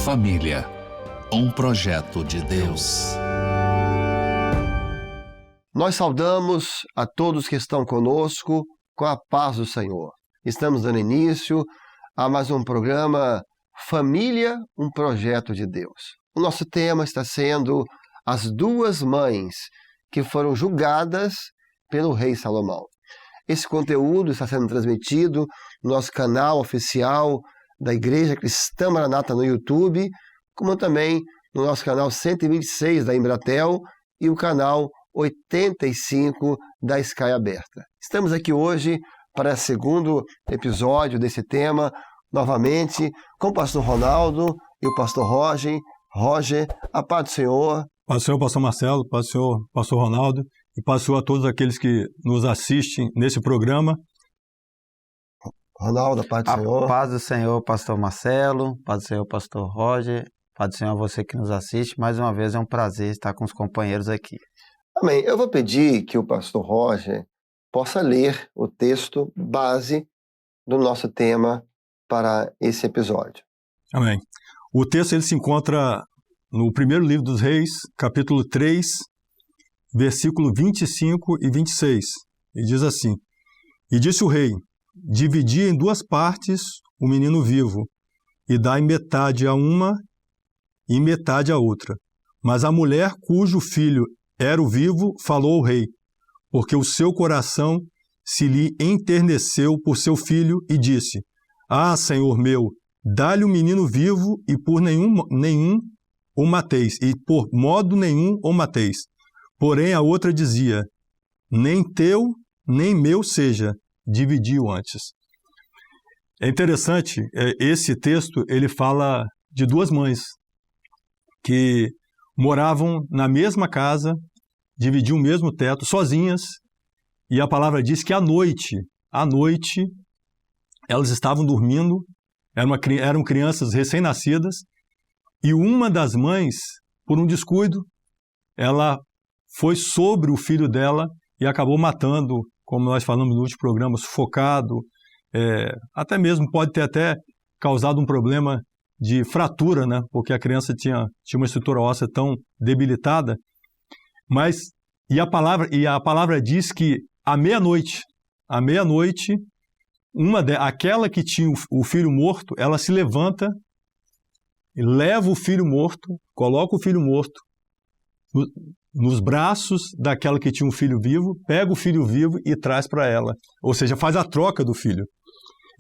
Família, um projeto de Deus. Nós saudamos a todos que estão conosco com a paz do Senhor. Estamos dando início a mais um programa Família, um projeto de Deus. O nosso tema está sendo as duas mães que foram julgadas pelo rei Salomão. Esse conteúdo está sendo transmitido no nosso canal oficial da Igreja Cristã Maranata no YouTube, como também no nosso canal 126 da Embratel e o canal 85 da Sky Aberta. Estamos aqui hoje para o segundo episódio desse tema, novamente com o pastor Ronaldo e o pastor Roger. Roger, a paz do Senhor. Paz do Senhor, pastor Marcelo, paz do Senhor, pastor Ronaldo, e paz do Senhor a todos aqueles que nos assistem nesse programa. Ronaldo, a paz do Senhor. A paz do Senhor, pastor Marcelo, paz do Senhor, pastor Roger, paz do Senhor a você que nos assiste. Mais uma vez é um prazer estar com os companheiros aqui. Amém. Eu vou pedir que o pastor Roger possa ler o texto base do nosso tema para esse episódio. Amém. O texto ele se encontra no primeiro livro dos Reis, capítulo 3, versículo 25 e 26. E diz assim: E disse o rei: Dividi em duas partes o menino vivo, e dai metade a uma e metade a outra. Mas a mulher cujo filho era o vivo falou ao rei, porque o seu coração se lhe enterneceu por seu filho, e disse: Ah, Senhor meu, dá-lhe o menino vivo, e por nenhum o mateis, e por modo nenhum o mateis. Porém a outra dizia: Nem teu, nem meu seja, dividiu antes. É interessante, esse texto ele fala de duas mães que moravam na mesma casa, dividiam o mesmo teto, sozinhas, e a palavra diz que à noite, elas estavam dormindo, eram crianças recém-nascidas, e uma das mães, por um descuido, ela foi sobre o filho dela e acabou matando, como nós falamos no último programa, sufocado, até mesmo pode ter até causado um problema de fratura, né? Porque a criança tinha uma estrutura óssea tão debilitada. Mas, a palavra diz que à meia-noite, aquela que tinha o filho morto, ela se levanta, leva o filho morto, coloca o filho morto nos braços daquela que tinha um filho vivo, pega o filho vivo e traz para ela. Ou seja, faz a troca do filho.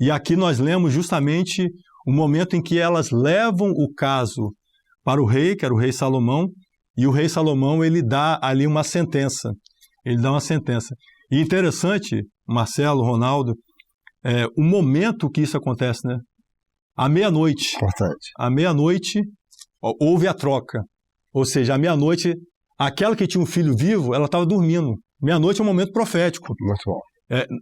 E aqui nós lemos justamente o momento em que elas levam o caso para o rei, que era o rei Salomão, e o rei Salomão ele dá ali uma sentença. Ele dá uma sentença. E interessante, Marcelo, Ronaldo, o momento que isso acontece, né? À meia-noite. Importante. À meia-noite houve a troca. Ou seja, à meia-noite, aquela que tinha um filho vivo, ela estava dormindo. Meia-noite é um momento profético. Muito bom.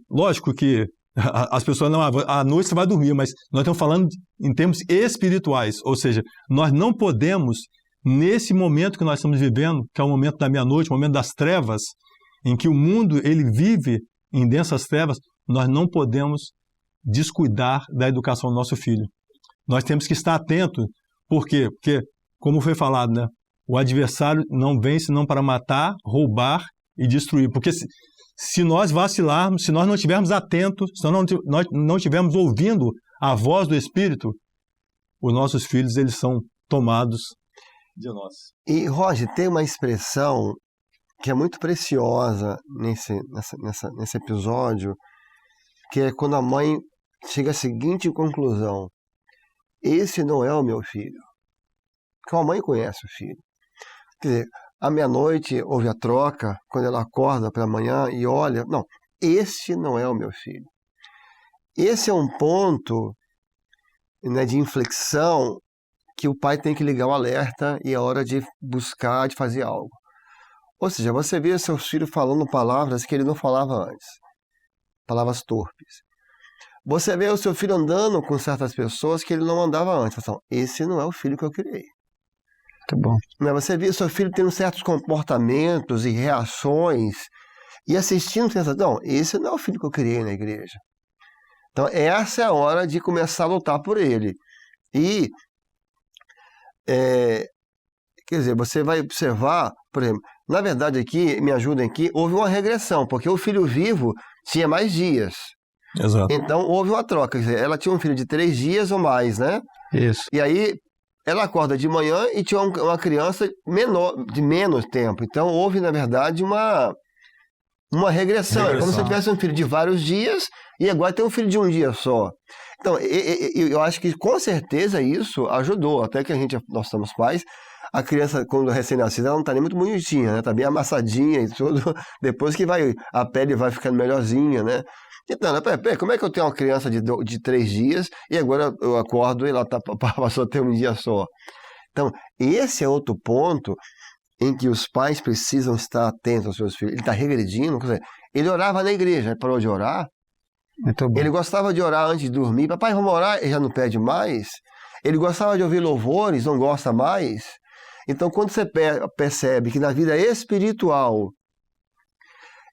Lógico que as pessoas não, à noite você vai dormir, mas nós estamos falando em termos espirituais. Ou seja, nós não podemos, nesse momento que nós estamos vivendo, que é o momento da meia-noite, o momento das trevas, em que o mundo ele vive em densas trevas, nós não podemos descuidar da educação do nosso filho. Nós temos que estar atentos. Por quê? Porque, como foi falado, né? O adversário não vem senão para matar, roubar e destruir. Porque se nós vacilarmos, se nós não estivermos atentos, se nós não estivermos ouvindo a voz do Espírito, os nossos filhos eles são tomados de nós. E, Roger, tem uma expressão que é muito preciosa nesse episódio, que é quando a mãe chega à seguinte conclusão: esse não é o meu filho. Porque a mãe conhece o filho. Quer dizer, à meia-noite houve a troca, quando ela acorda para amanhã e olha, não, esse não é o meu filho. Esse é um ponto, né, de inflexão que o pai tem que ligar o alerta e é hora de buscar, de fazer algo. Ou seja, você vê seu filho falando palavras que ele não falava antes, palavras torpes. Você vê o seu filho andando com certas pessoas que ele não andava antes. Então, esse não é o filho que eu criei. Muito bom. Você vê o seu filho tendo certos comportamentos e reações e assistindo, pensando, não, esse não é o filho que eu criei na igreja. Então, essa é a hora de começar a lutar por ele. E Quer dizer, você vai observar, por exemplo, na verdade aqui, me ajudem aqui, houve uma regressão, porque o filho vivo tinha mais dias. Exato. Então houve uma troca, quer dizer, ela tinha um filho de 3 dias ou mais, né? Isso. E aí ela acorda de manhã e tinha uma criança menor, de menos tempo. Então houve, na verdade, uma regressão. É como se tivesse um filho de vários dias e agora tem um filho de um dia só. Então, eu acho que com certeza isso ajudou. Até que nós somos pais, a criança, quando recém-nascida, ela não está nem muito bonitinha, né? Está bem amassadinha e tudo. Depois que a pele vai ficando melhorzinha, né? Então, como é que eu tenho uma criança de 3 dias e agora eu acordo e ela passou a ter um dia só? Então, esse é outro ponto em que os pais precisam estar atentos aos seus filhos. Ele está regredindo, quer dizer, ele orava na igreja, ele parou de orar. Muito bom. Ele gostava de orar antes de dormir. Papai, vamos orar? Ele já não pede mais. Ele gostava de ouvir louvores, não gosta mais. Então, quando você percebe que na vida espiritual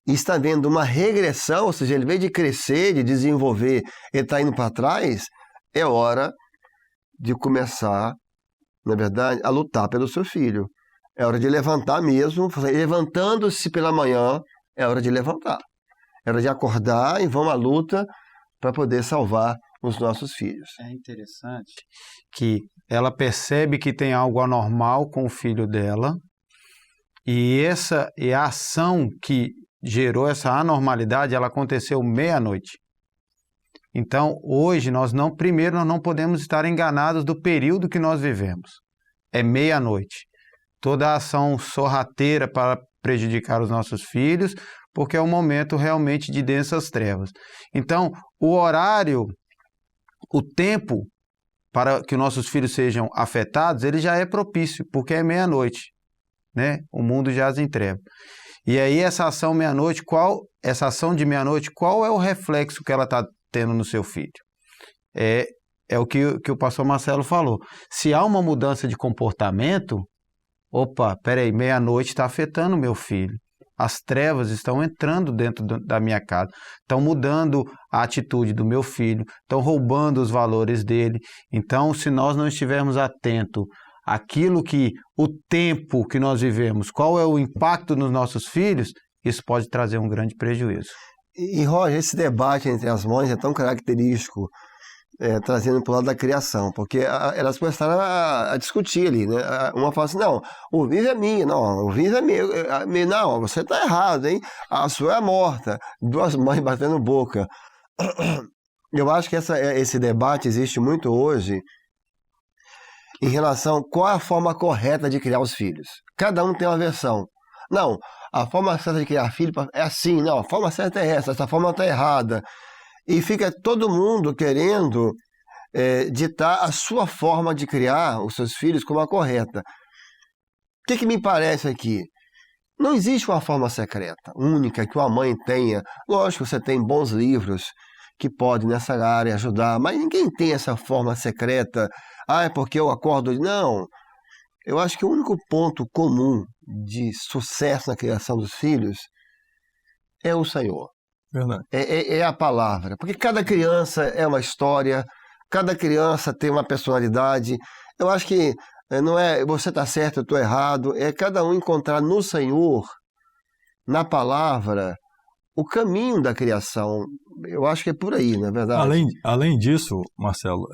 está havendo uma regressão, ou seja, ele veio de crescer, de desenvolver, ele está indo para trás, é hora de começar, na verdade, a lutar pelo seu filho. É hora de levantar mesmo, levantando-se pela manhã, é hora de levantar. É hora de acordar e vamos à luta para poder salvar os nossos filhos. É interessante que ela percebe que tem algo anormal com o filho dela e a ação que gerou essa anormalidade, ela aconteceu meia-noite. Então, hoje, nós não podemos estar enganados do período que nós vivemos. É meia-noite. Toda a ação sorrateira para prejudicar os nossos filhos, porque é um momento realmente de densas trevas. Então, o horário, o tempo para que nossos filhos sejam afetados, ele já é propício, porque é meia-noite, né? O mundo jaz em trevas. E aí essa ação de meia-noite, qual é o reflexo que ela está tendo no seu filho? É o que o pastor Marcelo falou. Se há uma mudança de comportamento, peraí, meia-noite está afetando o meu filho. As trevas estão entrando dentro da minha casa, estão mudando a atitude do meu filho, estão roubando os valores dele. Então, se nós não estivermos atentos àquilo o tempo que nós vivemos, qual é o impacto nos nossos filhos, isso pode trazer um grande prejuízo. E Roger, esse debate entre as mães é tão característico, trazendo para o lado da criação, porque elas começaram a discutir ali, né? Uma fala assim, não, o vivo é minha, não, o vivo é meu, não, você está errado, hein? A sua é morta. 2 mães batendo boca. Eu acho que esse debate existe muito hoje em relação a qual é a forma correta de criar os filhos. Cada um tem uma versão. Não, a forma certa de criar filho é assim, não, a forma certa é essa forma está errada. E fica todo mundo querendo ditar a sua forma de criar os seus filhos como a correta. O que me parece aqui? Não existe uma forma secreta, única, que uma mãe tenha. Lógico, você tem bons livros que podem nessa área ajudar, mas ninguém tem essa forma secreta. É porque eu acordo... Não. Eu acho que o único ponto comum de sucesso na criação dos filhos é o Senhor. Verdade. É a palavra. Porque cada criança é uma história, cada criança tem uma personalidade. Eu acho que não é você está certo, eu estou errado. É cada um encontrar no Senhor, na palavra, o caminho da criação. Eu acho que é por aí, não é verdade? Além disso, Marcelo,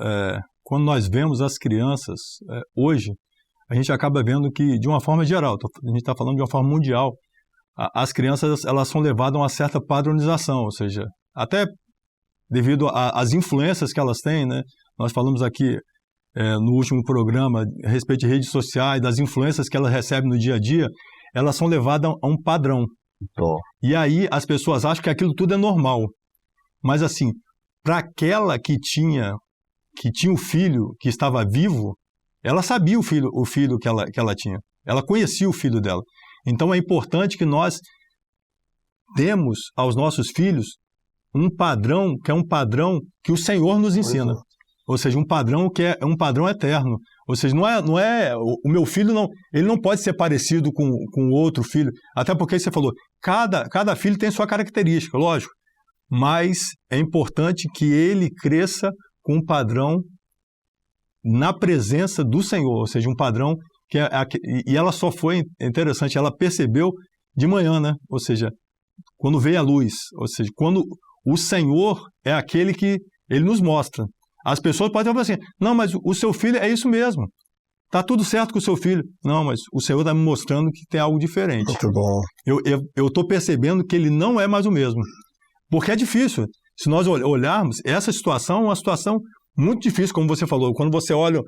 quando nós vemos as crianças hoje, a gente acaba vendo que, de uma forma geral, a gente está falando de uma forma mundial, as crianças elas são levadas a uma certa padronização, ou seja, até devido às influências que elas têm, né? Nós falamos aqui no último programa a respeito de redes sociais, das influências que elas recebem no dia a dia, elas são levadas a um padrão. E aí as pessoas acham que aquilo tudo é normal. Mas assim, para aquela que tinha o filho que estava vivo, ela sabia o filho que ela tinha. Ela conhecia o filho dela. Então é importante que nós demos aos nossos filhos um padrão que é um padrão que o Senhor nos ensina. Ou seja, um padrão que é um padrão eterno. Ou seja, não é o meu filho ele não pode ser parecido com o outro filho. Até porque você falou, cada filho tem sua característica, lógico. Mas é importante que ele cresça com um padrão na presença do Senhor, ou seja, um padrão e ela só foi interessante, ela percebeu de manhã, né? Ou seja, quando veio a luz, ou seja, quando o Senhor é aquele que ele nos mostra. As pessoas podem falar assim, não, mas o seu filho é isso mesmo. Tá tudo certo com o seu filho. Não, mas o Senhor está me mostrando que tem algo diferente. Muito bom. Eu estou percebendo que ele não é mais o mesmo. Porque é difícil. Se nós olharmos, essa situação é uma situação muito difícil, como você falou. Quando você olha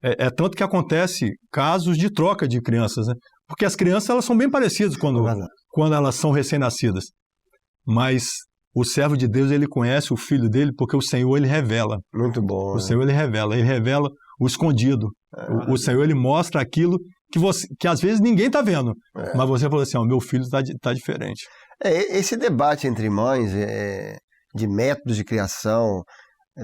É tanto que acontece casos de troca de crianças, né? Porque as crianças elas são bem parecidas quando elas são recém-nascidas. Mas o servo de Deus, ele conhece o filho dele porque o Senhor, ele revela. Muito bom. O Senhor, ele revela o escondido. O Senhor, ele mostra aquilo que às vezes ninguém está vendo. Mas você falou assim, meu filho está diferente. Esse debate entre mães de métodos de criação,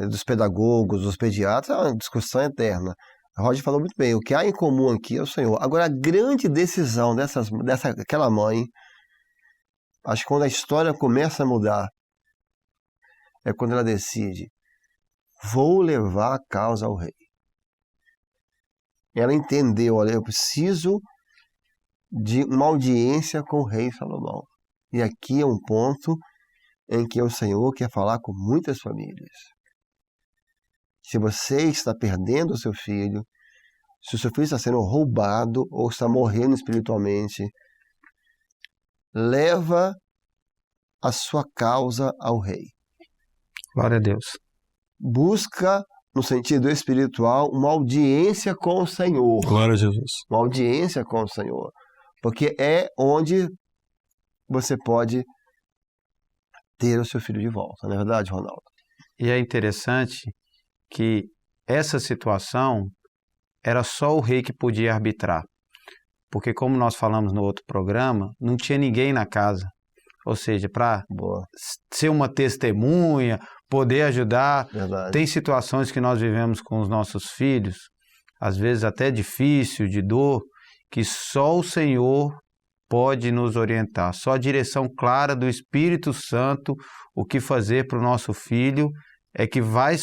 dos pedagogos, dos pediatras, é uma discussão eterna. A Roger falou muito bem, o que há em comum aqui é o Senhor. Agora, a grande decisão daquela mãe, acho que quando a história começa a mudar, é quando ela decide, vou levar a causa ao rei. Ela entendeu, olha, eu preciso de uma audiência com o rei Salomão. E aqui é um ponto em que o Senhor quer falar com muitas famílias. Se você está perdendo o seu filho, se o seu filho está sendo roubado ou está morrendo espiritualmente, leva a sua causa ao rei. Glória a Deus. Busca, no sentido espiritual, uma audiência com o Senhor. Glória a Jesus. Uma audiência com o Senhor. Porque é onde você pode ter o seu filho de volta. Não é verdade, Ronaldo? E é interessante que essa situação era só o rei que podia arbitrar. Porque, como nós falamos no outro programa, não tinha ninguém na casa. Ou seja, para ser uma testemunha, poder ajudar. Verdade. Tem situações que nós vivemos com os nossos filhos, às vezes até difícil, de dor, que só o Senhor pode nos orientar. Só a direção clara do Espírito Santo, o que fazer para o nosso filho, é que vai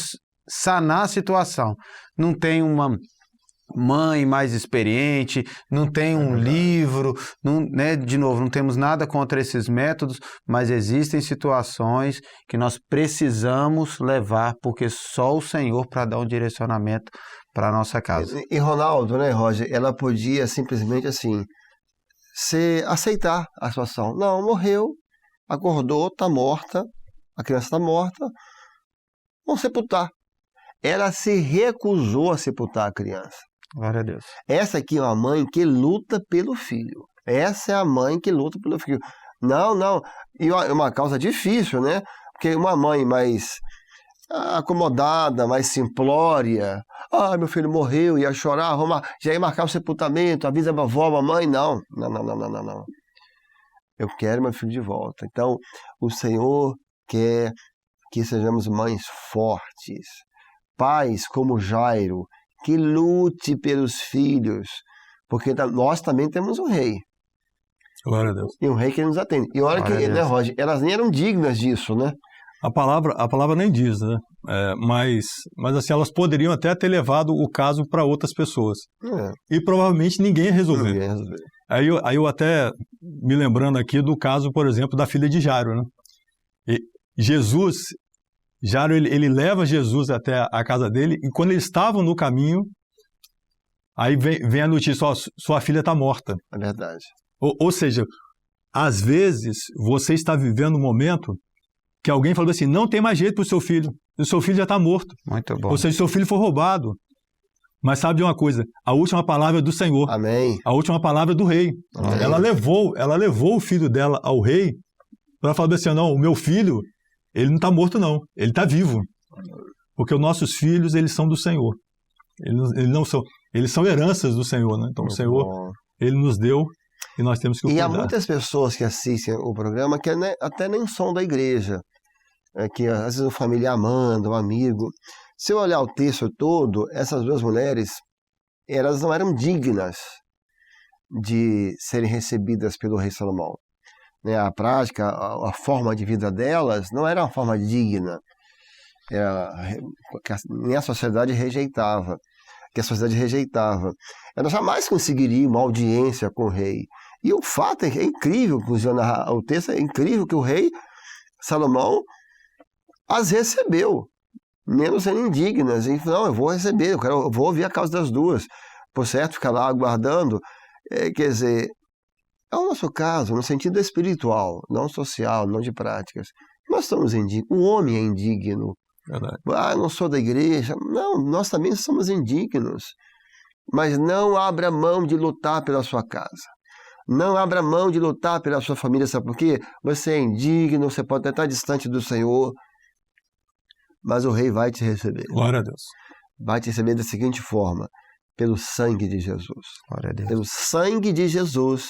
sanar a situação. Não tem uma mãe mais experiente, não tem um livro, de novo, não temos nada contra esses métodos, mas existem situações que nós precisamos levar, porque só o Senhor para dar um direcionamento para a nossa casa. E Ronaldo, né, Roger, ela podia simplesmente assim, aceitar a situação. Não, morreu, acordou, está morta, a criança está morta, vamos sepultar. Ela se recusou a sepultar a criança. Glória a Deus. Essa aqui é uma mãe que luta pelo filho. Essa é a mãe que luta pelo filho. Não. E é uma causa difícil, né? Porque uma mãe mais acomodada, mais simplória. Meu filho morreu, ia chorar, já ia marcar o sepultamento, avisa a vovó, a mamãe. Não. Eu quero meu filho de volta. Então, o Senhor quer que sejamos mães fortes. Pais como Jairo, que lute pelos filhos, porque nós também temos um rei. Glória a Deus. E um rei que nos atende. E olha que, né, Roger, elas nem eram dignas disso, né? A palavra nem diz, né? Mas assim, elas poderiam até ter levado o caso para outras pessoas. E provavelmente ninguém ia resolver. Aí eu até me lembrando aqui do caso, por exemplo, da filha de Jairo, né? Jairo, ele leva Jesus até a casa dele, e quando eles estavam no caminho, aí vem a notícia, sua filha está morta. É verdade. Ou seja, às vezes você está vivendo um momento que alguém falou assim, não tem mais jeito para o seu filho já está morto. Muito bom. Ou seja, seu filho foi roubado. Mas sabe de uma coisa, a última palavra é do Senhor. Amém. A última palavra é do rei. Amém. Ela levou o filho dela ao rei para falar assim, não, o meu filho, ele não está morto não, ele está vivo. Porque os nossos filhos, eles são do Senhor. Eles são heranças do Senhor, né? Então o Senhor, ele nos deu e nós temos que cuidar. E há muitas pessoas que assistem o programa que até nem são da igreja. Que às vezes um familiar manda, um amigo. Se eu olhar o texto todo, essas duas mulheres, elas não eram dignas de serem recebidas pelo rei Salomão. A prática, a forma de vida delas não era uma forma digna. que nem a sociedade rejeitava, Ela jamais conseguiria uma audiência com o rei. E o fato é incrível, o texto é incrível que o rei Salomão as recebeu, mesmo sendo indignas. E não, eu vou receber, eu vou ouvir a causa das duas. Por certo, ficar lá aguardando, quer dizer, é o nosso caso, no sentido espiritual, não social, não de práticas. Nós estamos indignos, o homem é indigno. Verdade. Eu não sou da igreja. Não, nós também somos indignos. Mas não abra mão de lutar pela sua casa. Não abra mão de lutar pela sua família, sabe por quê? Você é indigno, você pode estar distante do Senhor, mas o rei vai te receber. Glória a Deus. Vai te receber da seguinte forma: pelo sangue de Jesus. Glória a Deus. Pelo sangue de Jesus,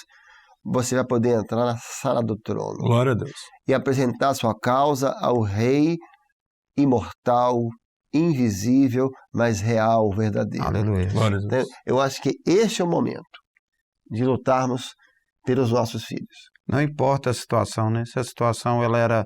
você vai poder entrar na sala do trono. Glória a Deus. E apresentar sua causa ao rei imortal, invisível, mas real, verdadeiro. Aleluia. Glória a Deus. Então, eu acho que este é o momento de lutarmos pelos nossos filhos. Não importa a situação, né? Se a situação ela era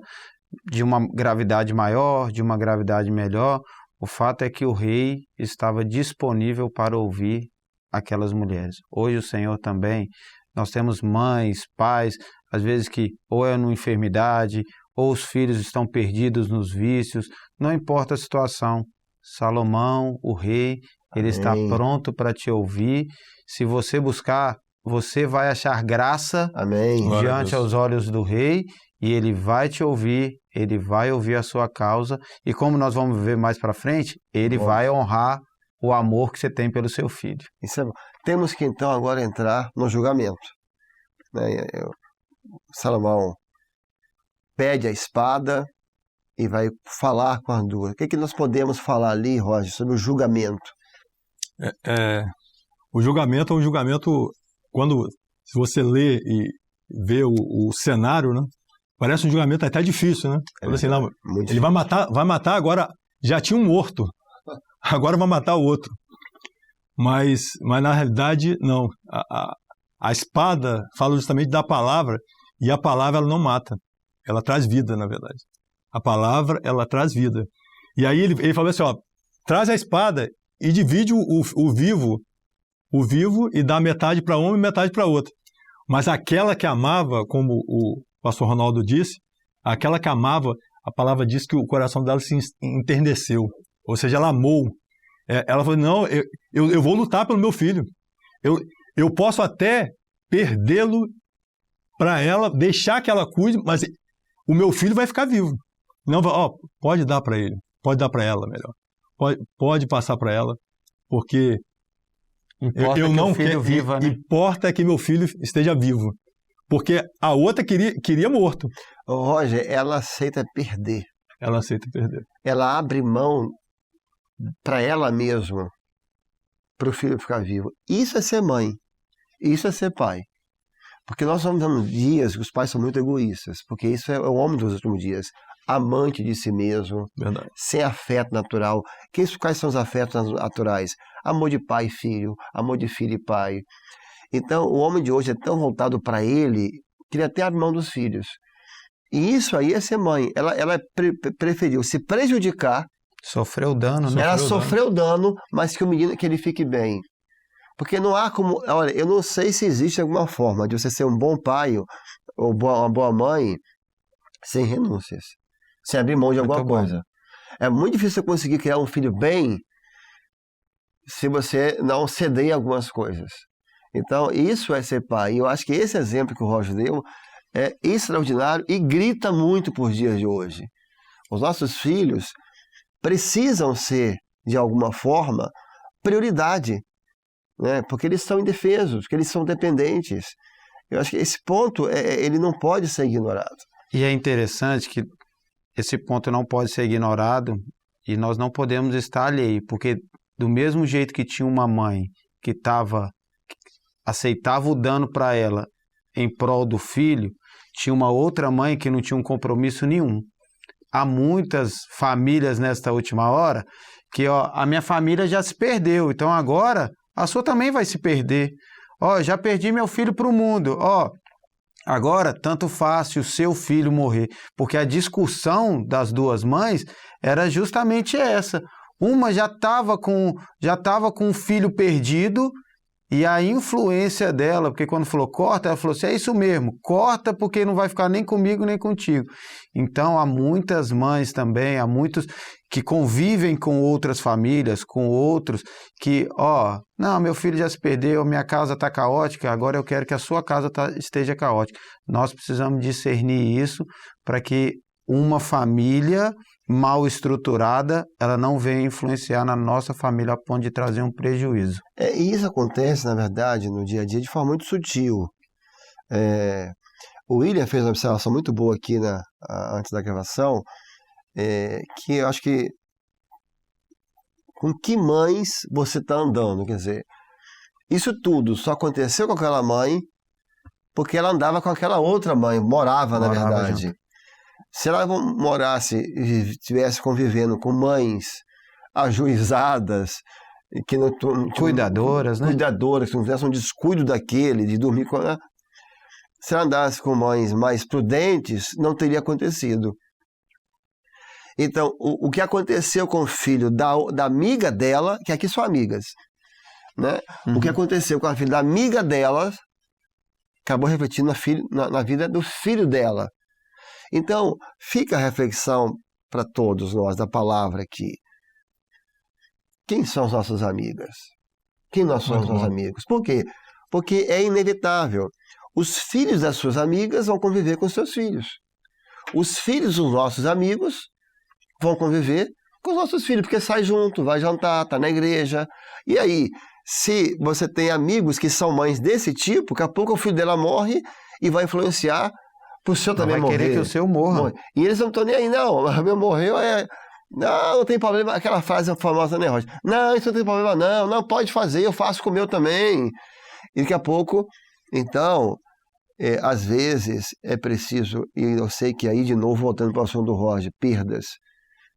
de uma gravidade maior, de uma gravidade melhor, o fato é que o rei estava disponível para ouvir aquelas mulheres. Hoje o Senhor também, nós temos mães, pais, às vezes que ou é numa enfermidade, ou os filhos estão perdidos nos vícios, não importa a situação. Salomão, o rei, ele está pronto para te ouvir. Se você buscar, você vai achar graça Amém. diante aos olhos do rei, e ele vai te ouvir, ele vai ouvir a sua causa, e como nós vamos ver mais para frente, ele vai honrar o amor que você tem pelo seu filho. Isso é bom. Temos que então agora entrar no julgamento. Salomão pede a espada e vai falar com as duas. O que nós podemos falar ali, Roger, sobre o julgamento? O julgamento é um julgamento, se você lê e vê o cenário, né? Parece um julgamento até difícil, né? Assim, não, ele vai matar agora, já tinha um morto, agora vai matar o outro. Mas na realidade, não. A espada fala justamente da palavra, e a palavra ela não mata, ela traz vida, na verdade. A palavra, ela traz vida. E aí ele falou assim, ó, traz a espada e divide o vivo e dá metade para um e metade para outro. Mas aquela que amava, como o pastor Ronaldo disse, aquela que amava, a palavra diz que o coração dela se enterneceu. Ou seja, ela amou. Ela falou, não, eu vou lutar pelo meu filho. Eu posso até perdê-lo para ela, deixar que ela cuide, mas o meu filho vai ficar vivo. Não, pode dar para ele, pode dar para ela melhor. Pode passar para ela, porque eu não quero. Viva, né? Importa que meu filho esteja vivo. Porque a outra queria morto. Roger, ela aceita perder. Ela aceita perder. Ela abre mão para ela mesma, para o filho ficar vivo. Isso é ser mãe. Isso é ser pai. Porque nós estamos vivendo dias que os pais são muito egoístas. Porque isso é o homem dos últimos dias. Amante de si mesmo. Verdade. Sem afeto natural. Quais são os afetos naturais? Amor de pai e filho. Amor de filho e pai. Então, o homem de hoje é tão voltado para ele que ele até abre mão dos filhos. E isso aí é ser mãe. Ela preferiu se prejudicar. Sofreu dano, né? Ela sofreu dano, mas que o menino, que ele fique bem. Porque não há como... Olha, eu não sei se existe alguma forma de você ser um bom pai ou uma boa mãe sem renúncias. Sem abrir mão de alguma coisa. É muito difícil você conseguir criar um filho bem se você não ceder em algumas coisas. Então, isso é ser pai. E eu acho que esse exemplo que o Roger deu é extraordinário e grita muito por dias de hoje. Os nossos filhos precisam ser, de alguma forma, prioridade, né? Porque eles são indefesos, porque eles são dependentes. Eu acho que esse ponto ele não pode ser ignorado. E é interessante que esse ponto não pode ser ignorado e nós não podemos estar alheio, porque do mesmo jeito que tinha uma mãe que aceitava o dano para ela em prol do filho, tinha uma outra mãe que não tinha um compromisso nenhum. Há muitas famílias nesta última hora que a minha família já se perdeu, então agora a sua também vai se perder. Já perdi meu filho para o mundo. Agora, tanto faz se o seu filho morrer, porque a discussão das duas mães era justamente essa. Uma já estava com um filho perdido, e a influência dela, porque quando falou corta, ela falou assim, é isso mesmo, corta porque não vai ficar nem comigo nem contigo. Então, há muitas mães também, há muitos que convivem com outras famílias, com outros, que, não, meu filho já se perdeu, minha casa está caótica, agora eu quero que a sua casa esteja caótica. Nós precisamos discernir isso para que uma família mal estruturada, ela não venha influenciar na nossa família a ponto de trazer um prejuízo. E isso acontece, na verdade, no dia a dia de forma muito sutil. O William fez uma observação muito boa aqui antes da gravação, que eu acho que com que mães você está andando? Quer dizer, isso tudo só aconteceu com aquela mãe porque ela andava com aquela outra mãe, morava na verdade. Junto. Se ela morasse e estivesse convivendo com mães ajuizadas, que não cuidadoras, né? Cuidadoras, que não tivessem um descuido daquele, de dormir com ela. Se ela andasse com mães mais prudentes, não teria acontecido. Então, o que aconteceu com o filho da amiga dela, que aqui são amigas, né? O que aconteceu com a filha da amiga dela, acabou refletindo na vida do filho dela. Então, fica a reflexão para todos nós da palavra aqui. Quem são as nossas amigas? Quem nós somos nossos amigos? Por quê? Porque é inevitável. Os filhos das suas amigas vão conviver com os seus filhos. Os filhos dos nossos amigos vão conviver com os nossos filhos, porque sai junto, vai jantar, está na igreja. E aí, se você tem amigos que são mães desse tipo, daqui a pouco o filho dela morre e vai influenciar para o seu também morrer. Vai querer que o seu morra. E eles não estão nem aí, não. O meu morreu não tem problema. Aquela frase famosa, né, Roger? Não, isso não tem problema, não. Não, pode fazer, eu faço com o meu também. E daqui a pouco, então, às vezes é preciso, e eu sei que aí, de novo, voltando para o assunto do Roger, perdas.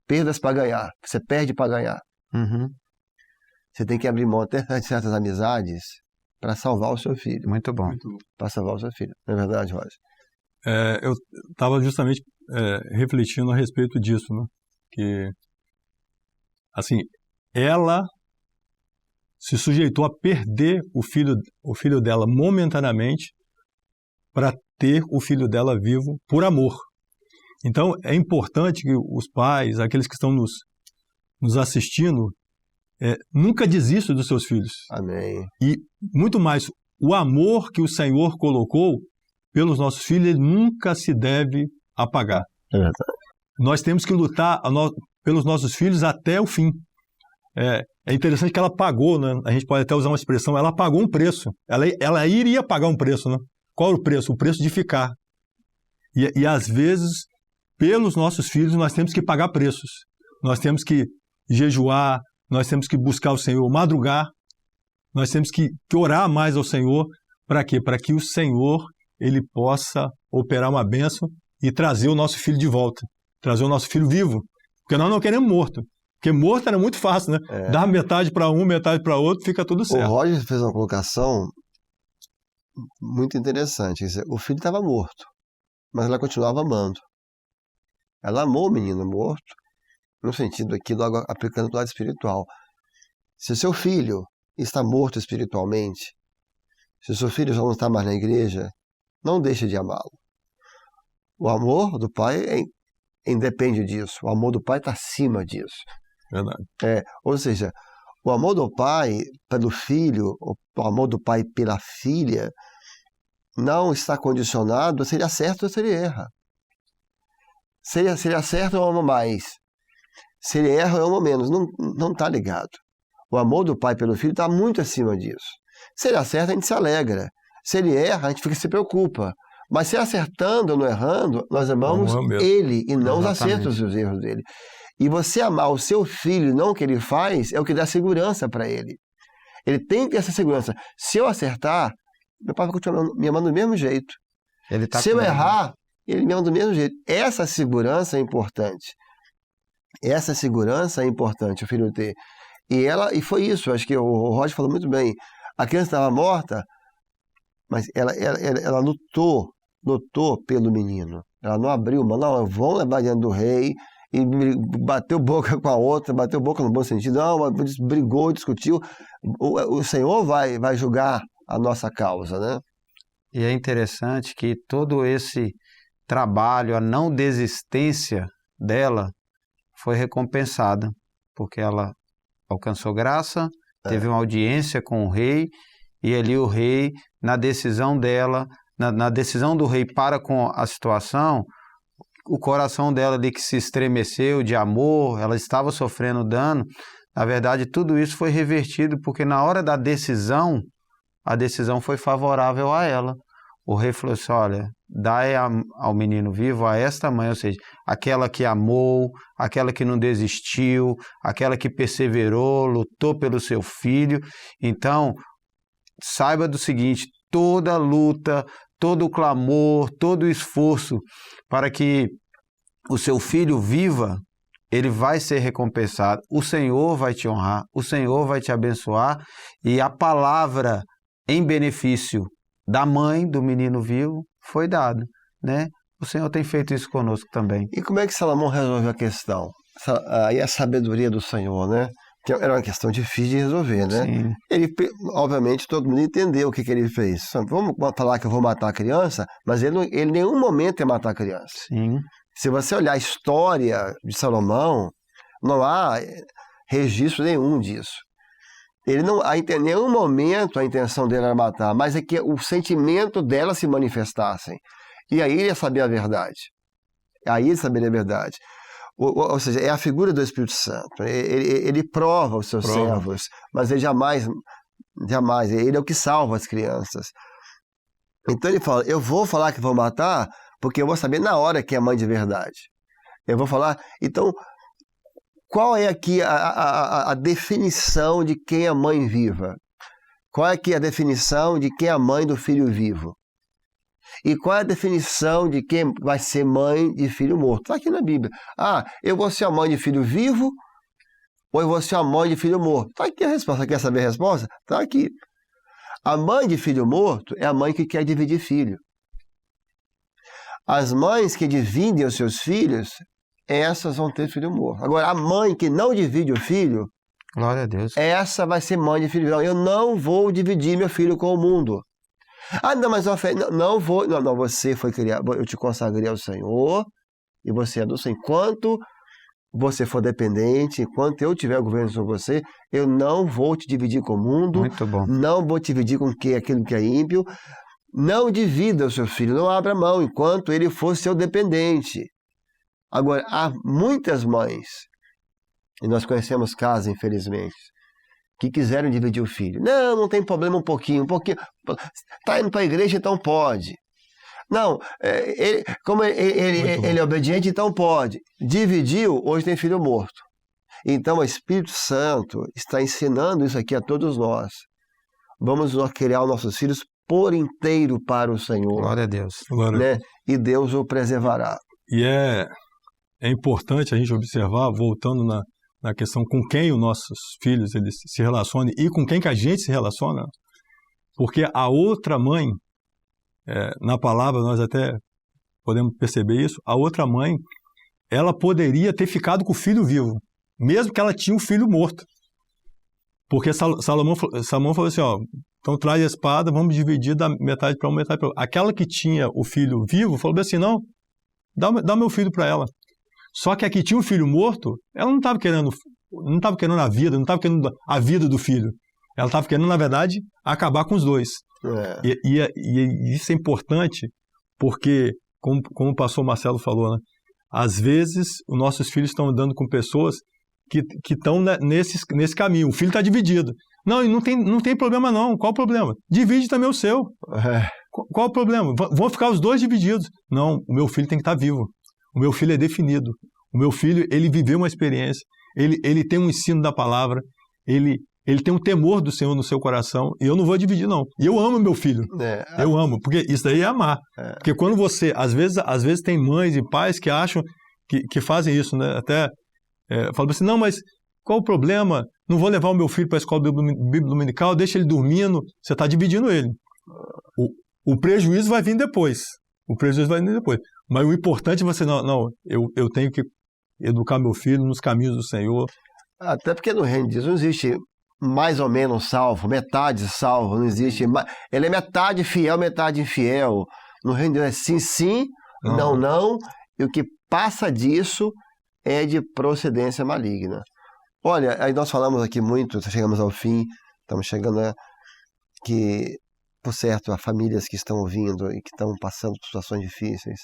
Perdas para ganhar. Você perde para ganhar. Você tem que abrir mão até de certas amizades para salvar o seu filho. Muito bom. Para salvar o seu filho. Não é verdade, Roger? Eu estava justamente refletindo a respeito disso, né? Que, assim, ela se sujeitou a perder o filho dela momentaneamente para ter o filho dela vivo por amor. Então, é importante que os pais, aqueles que estão nos assistindo, nunca desistam dos seus filhos. Amém. E, muito mais, o amor que o Senhor colocou pelos nossos filhos, ele nunca se deve apagar. É verdade. Nós temos que lutar pelos nossos filhos até o fim. É interessante que ela pagou, né? A gente pode até usar uma expressão, ela pagou um preço. Ela iria pagar um preço, né? Qual o preço? O preço de ficar. E às vezes, pelos nossos filhos, nós temos que pagar preços. Nós temos que jejuar, nós temos que buscar o Senhor, madrugar, nós temos que orar mais ao Senhor. Para quê? Para que o Senhor ele possa operar uma bênção e trazer o nosso filho de volta. Trazer o nosso filho vivo. Porque nós não queremos morto. Porque morto era muito fácil, né? Dar metade para um, metade para outro, fica tudo certo. O Roger fez uma colocação muito interessante. Quer dizer, o filho estava morto, mas ela continuava amando. Ela amou o menino morto, no sentido aqui, logo aplicando para o lado espiritual. Se o seu filho está morto espiritualmente, se o seu filho já não está mais na igreja, não deixe de amá-lo. O amor do pai independe disso. O amor do pai está acima disso. Verdade. Ou seja, o amor do pai pelo filho, o amor do pai pela filha, não está condicionado a se ele acerta ou se ele erra. Se ele acerta, eu amo mais. Se ele erra, eu amo menos. Não está ligado. O amor do pai pelo filho está muito acima disso. Se ele acerta, a gente se alegra. Se ele erra, a gente se preocupa. Mas se acertando ou não errando, nós amamos ele e não os acertos e os erros dele. E você amar o seu filho e não o que ele faz é o que dá segurança para ele. Ele tem que ter essa segurança. Se eu acertar, meu pai vai continuar me amando do mesmo jeito. Se eu errar, ele me ama do mesmo jeito. Essa segurança é importante. Essa segurança é importante o filho ter. E foi isso, acho que o Roger falou muito bem. A criança estava morta, mas ela lutou lutou pelo menino. Ela não abriu mão, não, vão levar diante do rei, e bateu boca com a outra, bateu boca no bom sentido, não, brigou, discutiu. O Senhor vai julgar a nossa causa, né? E é interessante que todo esse trabalho, a não desistência dela, foi recompensada, porque ela alcançou graça, teve uma audiência com o rei, e ali o rei, na decisão dela, na decisão do rei para com a situação, o coração dela ali que se estremeceu de amor, ela estava sofrendo dano, na verdade tudo isso foi revertido, porque na hora da decisão, a decisão foi favorável a ela. O rei falou assim, olha, dai ao menino vivo a esta mãe, ou seja, aquela que amou, aquela que não desistiu, aquela que perseverou, lutou pelo seu filho. Então, saiba do seguinte, toda luta, todo o clamor, todo o esforço para que o seu filho viva, ele vai ser recompensado. O Senhor vai te honrar, o Senhor vai te abençoar, e a palavra em benefício da mãe do menino vivo foi dada, né? O Senhor tem feito isso conosco também. E como é que Salomão resolveu a questão? Aí a sabedoria do Senhor, né? Que era uma questão difícil de resolver, né? Sim. Ele, obviamente, todo mundo entendeu o que ele fez. Vamos falar que eu vou matar a criança, mas ele em nenhum momento ia matar a criança. Sim. Se você olhar a história de Salomão, não há registro nenhum disso. Ele não, em nenhum momento a intenção dele era matar, mas é que o sentimento dela se manifestassem. E aí ele ia saber a verdade. Aí ele saberia a verdade. Ou seja, é a figura do Espírito Santo. Ele prova os seus servos, mas ele jamais, ele é o que salva as crianças. Então ele fala, eu vou falar que vou matar, porque eu vou saber na hora que é mãe de verdade. Eu vou falar, então, qual é aqui a definição de quem é mãe viva? Qual é aqui a definição de quem é a mãe do filho vivo? E qual é a definição de quem vai ser mãe de filho morto? Está aqui na Bíblia. Ah, eu vou ser a mãe de filho vivo ou eu vou ser a mãe de filho morto? Está aqui a resposta. Quer saber a resposta? Está aqui. A mãe de filho morto é a mãe que quer dividir filho. As mães que dividem os seus filhos, essas vão ter filho morto. Agora, a mãe que não divide o filho, glória a Deus, essa vai ser mãe de filho. Não, eu não vou dividir meu filho com o mundo. Ah, não, mas não vou. Não, você foi criado, eu te consagrei ao Senhor, e você é do Senhor. Enquanto você for dependente, enquanto eu tiver governo sobre você, eu não vou te dividir com o mundo. Muito bom. Não vou te dividir com aquilo que é ímpio. Não divida o seu filho, não abra mão, enquanto ele for seu dependente. Agora, há muitas mães, e nós conhecemos casos, infelizmente, que quiseram dividir o filho. Não tem problema, um pouquinho. Está indo para a igreja, então pode. Não, como ele é obediente, então pode. Dividiu, hoje tem filho morto. Então o Espírito Santo está ensinando isso aqui a todos nós. Vamos criar os nossos filhos por inteiro para o Senhor. Glória a Deus. Né? E Deus o preservará. E é importante a gente observar, voltando na questão com quem os nossos filhos eles se relacionam e com quem que a gente se relaciona, porque a outra mãe, na palavra nós até podemos perceber isso, a outra mãe, ela poderia ter ficado com o filho vivo, mesmo que ela tinha um filho morto. Porque Salomão falou assim, ó, então traz a espada, vamos dividir da metade para uma, metade para outra. Aquela que tinha o filho vivo, falou assim, não, dá meu filho para ela. Só que a que tinha um filho morto, ela não estava querendo a vida, não estava querendo a vida do filho. Ela estava querendo, na verdade, acabar com os dois. E isso é importante, porque, como o pastor Marcelo falou, né, às vezes os nossos filhos estão andando com pessoas que estão nesse caminho. O filho está dividido. Não, e não tem problema não. Qual o problema? Divide também o seu. Qual o problema? Vão ficar os dois divididos. Não, o meu filho tem que estar vivo. O meu filho é definido. O meu filho, ele viveu uma experiência. Ele tem um ensino da palavra. Ele tem um temor do Senhor no seu coração. E eu não vou dividir, não. E eu amo meu filho. Eu amo. Porque isso daí é amar. Porque quando você... Às vezes tem mães e pais que acham que fazem isso, né? Até... falam assim, não, mas qual o problema? Não vou levar o meu filho para a escola bíblica dominical, deixa ele dormindo. Você está dividindo ele. O prejuízo vai vir depois. O prejuízo vai vir depois. Mas o importante é você, eu tenho que educar meu filho nos caminhos do Senhor. Até porque no reino de Deus não existe mais ou menos salvo, metade salvo, não existe. Ele é metade fiel, metade infiel. No reino de Deus é sim, sim, não, não. E o que passa disso é de procedência maligna. Olha, aí nós falamos aqui muito, chegamos ao fim, estamos chegando que, por certo, há famílias que estão ouvindo e que estão passando por situações difíceis.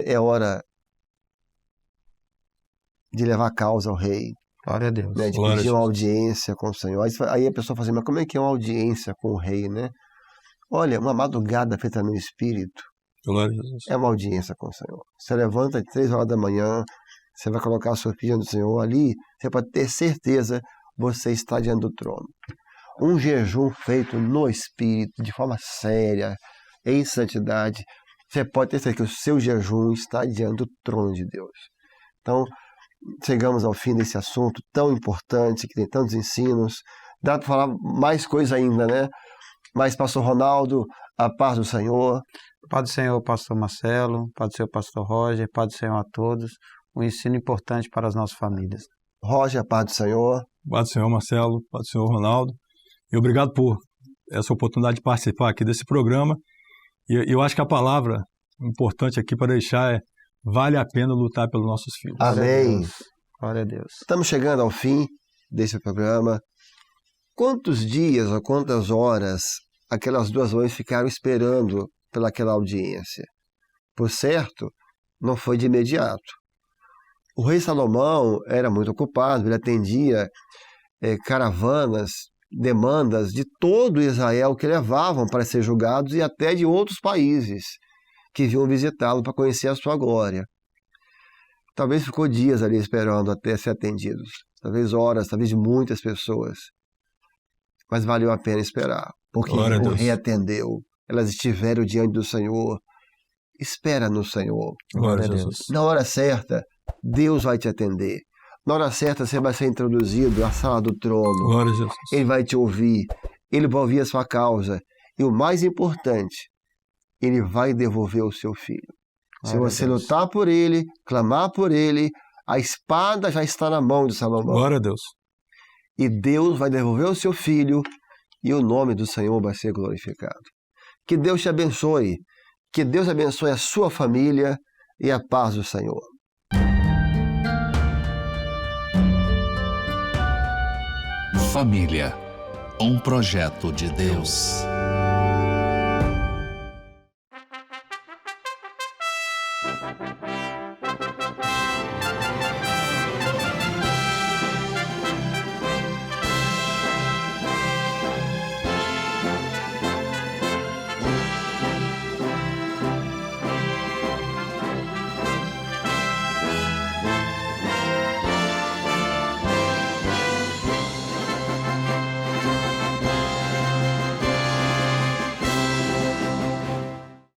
É hora de levar a causa ao rei. Glória a Deus. Né, de pedir uma audiência com o Senhor. Aí a pessoa fala assim, mas como é que é uma audiência com o rei, né? Olha, uma madrugada feita no Espírito é uma audiência com o Senhor. Você levanta às 3 horas da manhã, você vai colocar a sua filha no Senhor ali, você pode ter certeza você está diante do trono. Um jejum feito no Espírito, de forma séria, em santidade, você pode ter certeza que o seu jejum está diante do trono de Deus. Então, chegamos ao fim desse assunto tão importante, que tem tantos ensinos. Dá para falar mais coisa ainda, né? Mas, pastor Ronaldo, a paz do Senhor. Paz do Senhor, pastor Marcelo, paz do Senhor, pastor Roger, paz do Senhor a todos. Um ensino importante para as nossas famílias. Roger, a paz do Senhor. Paz do Senhor, Marcelo, paz do Senhor, Ronaldo. E obrigado por essa oportunidade de participar aqui desse programa. E eu acho que a palavra importante aqui para deixar é: vale a pena lutar pelos nossos filhos. Amém. Glória a Deus. Estamos chegando ao fim desse programa. Quantos dias ou quantas horas aquelas duas mães ficaram esperando pelaquela audiência? Por certo, não foi de imediato. O rei Salomão era muito ocupado, ele atendia caravanas, demandas de todo Israel que levavam para ser julgados e até de outros países que vinham visitá-lo para conhecer a sua glória. Talvez ficou dias ali esperando até ser atendidos, talvez horas, talvez de muitas pessoas. Mas valeu a pena esperar, porque o rei atendeu. Elas estiveram diante do Senhor. Espera no Senhor. Glória a Deus. Na hora certa, Deus vai te atender. Na hora certa, você vai ser introduzido à sala do trono. Glória a Jesus. Ele vai te ouvir. Ele vai ouvir a sua causa. E o mais importante, ele vai devolver o seu filho. Se você lutar por ele, clamar por ele, a espada já está na mão de Salomão. Glória a Deus. E Deus vai devolver o seu filho e o nome do Senhor vai ser glorificado. Que Deus te abençoe. Que Deus abençoe a sua família e a paz do Senhor. Família, um projeto de Deus.